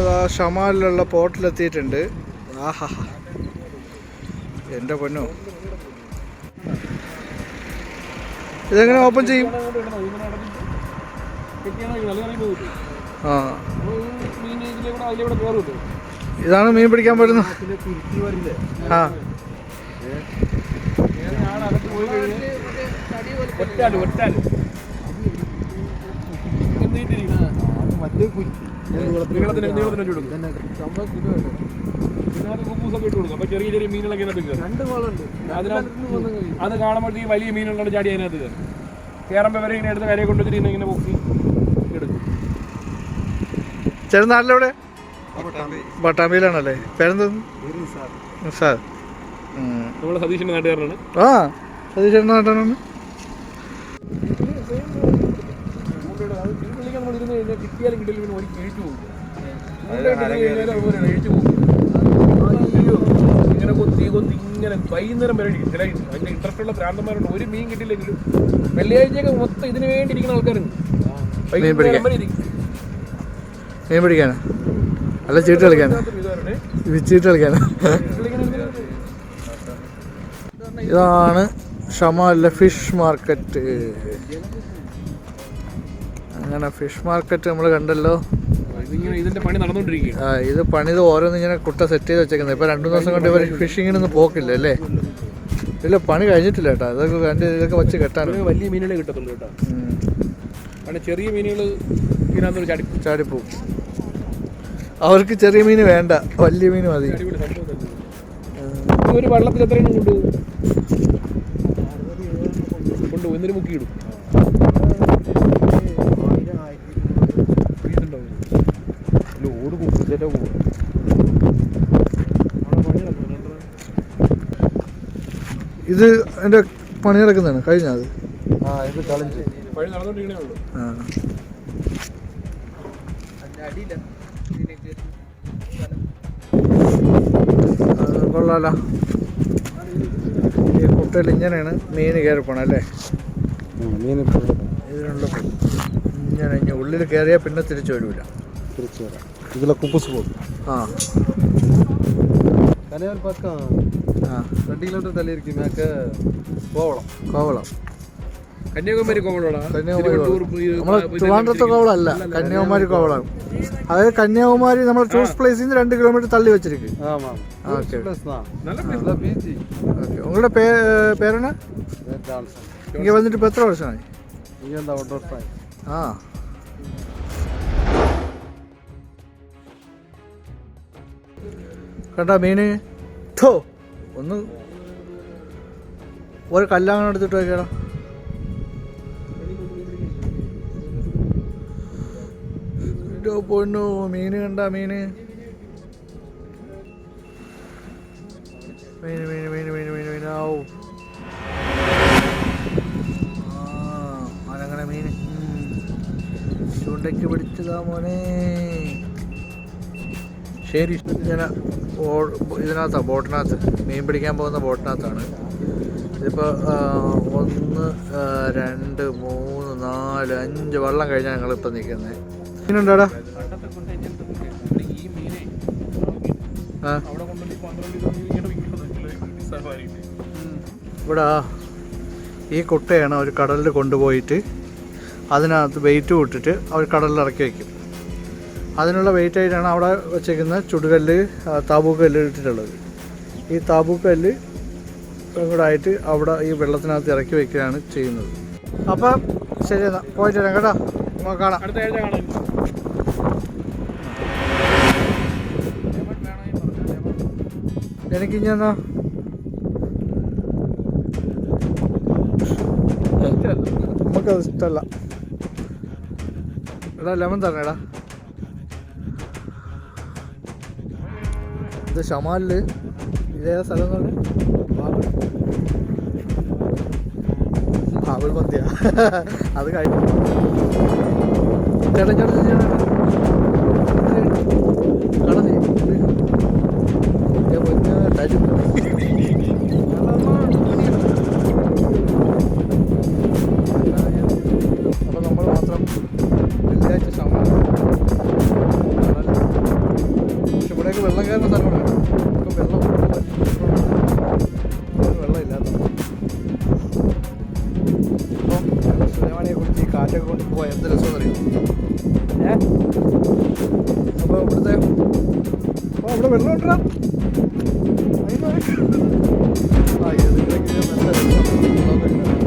നമ്മളിതാ ഷമാലിലുള്ള പോർട്ടിലെത്തിയിട്ടുണ്ട്. ആഹാ എൻ്റെ പൊന്നോ, ഇതെങ്ങനെ ഓപ്പൺ ചെയ്യും? ആ, ഇതാണ് മീൻ പിടിക്കാൻ പറ്റുന്നത്. ആ, ചെറിയ ചെറിയ മീനുകളൊക്കെ അത് കാണുമ്പോഴത്തേക്ക് വലിയ മീനുകളുടെ ചാടി അതിനകത്ത് കയറും. കയറുമ്പോൾ വരെ ഇങ്ങനെ എടുത്ത് കരയെ കൊണ്ടുവച്ചിട്ട് ഇങ്ങനെ പൊക്കി എടുക്കും. ചെറുനാട്ടിലെവിടെ? പട്ടാമ്പിയിലാണല്ലേ? പേരെന്തോന്നു? സാർ. നമ്മളെ സതീഷിന്റെ നാട്ടുകാരനാണ്. ആ, സതീഷിന്റെ നാട്ടുകാരാണ്. കിട്ടിയാലും കിട്ടിയാലും പിന്നെ ഒരു കഴിച്ചു പോകും. കഴിച്ചു പോകും. ഇങ്ങനെ കൊത്തി കൊത്തി ഇങ്ങനെ വൈകുന്നേരം വരെ ചില അതിന്റെ ഇൻട്രസ്റ്റ് ഉള്ള ഭ്രാന്തന്മാരുണ്ട്. ഒരു മീൻ കിട്ടിയില്ലെങ്കിലും വെള്ളിയാഴ്ചയൊക്കെ മൊത്തം ഇതിനു വേണ്ടി ഇരിക്കുന്ന ആൾക്കാരുണ്ട്. മീൻ പിടിക്കാനാ? അല്ല, ചീട്ട് കളിക്കാനാ? ചീട്ട് കളിക്കാനാ? ഇതാണ് ഷമാലിലെ ഫിഷ് മാർക്കറ്റ്. അങ്ങനെ ഫിഷ് മാർക്കറ്റ് നമ്മൾ കണ്ടല്ലോ. ഇതിന്റെ പണി നടന്നുകൊണ്ടിരിക്കുകയാണ്. ആ, ഇത് പണിത് ഓരോന്നും ഇങ്ങനെ കുട്ട സെറ്റ് ചെയ്ത് വെച്ചേക്കുന്നത്. ഇപ്പൊ 2 ദിവസം കൊണ്ട് ഇവർ ഫിഷിങ്ങിനൊന്നും പോക്കില്ല അല്ലേ? ഇല്ല, പണി കഴിഞ്ഞിട്ടില്ല കേട്ടോ. അതൊക്കെ കണ്ട് ഇതൊക്കെ വെച്ച് കെട്ടാൻ വലിയ മീനുകളെ കിട്ടത്തുള്ളൂ കേട്ടോ. കാരണം ചെറിയ മീനുകൾ ഇതിനകത്ത് ചാടിപ്പോവും. അവർക്ക് ചെറിയ മീൻ വേണ്ട, വലിയ മീൻ മതി. ഒരു വെള്ളത്തിൽ എത്രയും കൊണ്ടുപോകും. എന്നിട്ട് മുക്കിയിടും. ഇത് എൻ്റെ പണി നടക്കുന്നതാണ്. കഴിഞ്ഞത് ഇത് കളിഞ്ച് പണി നടന്നുകൊണ്ടിരിക്കണേ ഉള്ളൂ. കൊള്ളാലോ. ഈ കുട്ടയിൽ ഇങ്ങനെയാണ് മീൻ കയറി പോണം അല്ലേ? ഇതിനുള്ള ഇങ്ങനെ ഉള്ളിൽ കയറിയാൽ പിന്നെ തിരിച്ചു വരില്ല. ഇതിലെ കുപ്പുസ് പോകും. ആ, കനയാൽ പക്കം 2 കിലോമീറ്റർ തള്ളി ഇരിക്കും. കോവളം കന്യാകുമാരി കോവളമാണ്. നമ്മളെ ട്രിവാൻഡ്രത്തെ കോവളമല്ല, കന്യാകുമാരി കോവളമാണ്. അതായത് കന്യാകുമാരി നമ്മുടെ ടൂറിസ്റ്റ് പ്ലേസിൽ നിന്ന് 2 കിലോമീറ്റർ തള്ളി വെച്ചിരിക്കും. ഉങ്ങളുടെ പേരാണ്? ഇങ്ങനെ വന്നിട്ട് ഇപ്പൊ എത്ര വർഷമായി? ആ, കണ്ടാ മീന് ഒന്ന് ഒരു കല്ലങ്ങനെ എടുത്തിട്ട് വയ്ക്കടാ. പൊന്നു മീന് കണ്ടാ മീന് മീന് മീന് മീന് മീന് മീന് മീന് ആവൂ. അങ്ങനെ മീന് ചൂണ്ടയ്ക്ക് പിടിച്ചതാ മോനെ. ശരി, ഇതിനകത്താണ്, ബോട്ടിനകത്ത് മീൻ പിടിക്കാൻ പോകുന്ന ബോട്ടിനകത്താണ്. ഇതിപ്പോൾ 1 2 3 4 5 വള്ളം കഴിഞ്ഞാൽ ഞങ്ങളിപ്പോൾ നിൽക്കുന്നത്. മീനുണ്ടാടാ? ഇവിടെ ഈ കുട്ടയാണ് അവർ കടലിൽ കൊണ്ടുപോയിട്ട് അതിനകത്ത് വെയിറ്റ് വിട്ടിട്ട് അവർ കടലിൽ ഇറക്കി വയ്ക്കും. അതിനുള്ള വെയിറ്റ് ആയിട്ടാണ് അവിടെ വെച്ചേക്കുന്ന ചുടുകല്ല്, താബൂക്കല്ല് ഇട്ടിട്ടുള്ളത്. ഈ താബൂക്കല്ല് കൂടെ ആയിട്ട് അവിടെ ഈ വെള്ളത്തിനകത്ത് ഇറക്കി വയ്ക്കുകയാണ് ചെയ്യുന്നത്. അപ്പം ശരി, എന്നാൽ പോയിട്ട് വരാം കേട്ടോ. നമുക്ക് കാണാം. എനിക്കിഞ്ഞെന്നാ നമുക്കത് ഇഷ്ടമല്ല. എടാ ലെമൺ തരണേടാ. ഇത് ഷമാലില് ഇതേതാ സ്ഥലം എന്ന് പറഞ്ഞാൽ ആവിൾ മന്തിയാ. അത് കഴിഞ്ഞു ചേട്ടൻ ചേട്ടൻ ചേട്ടൻ കടന്നേ തരും. അപ്പോൾ നമ്മൾ മാത്രം വെള്ളിയാഴ്ച ഷമാൽ വെള്ളം കയറുന്ന സ്ഥലമാണ്. ഇപ്പം വെള്ളമില്ലാത്ത ഇപ്പം ഞങ്ങൾ സുലൈമാനിയെ കുറിച്ച് ഈ കാറ്റൊക്കെ കൊണ്ട് പോകാൻ എന്ത് രസമെന്ന് അറിയാം. അപ്പോൾ ഇവിടുത്തെ ഇവിടെ വെള്ളം ഉണ്ടാ ആ ഏതെങ്കിലും നല്ല രസം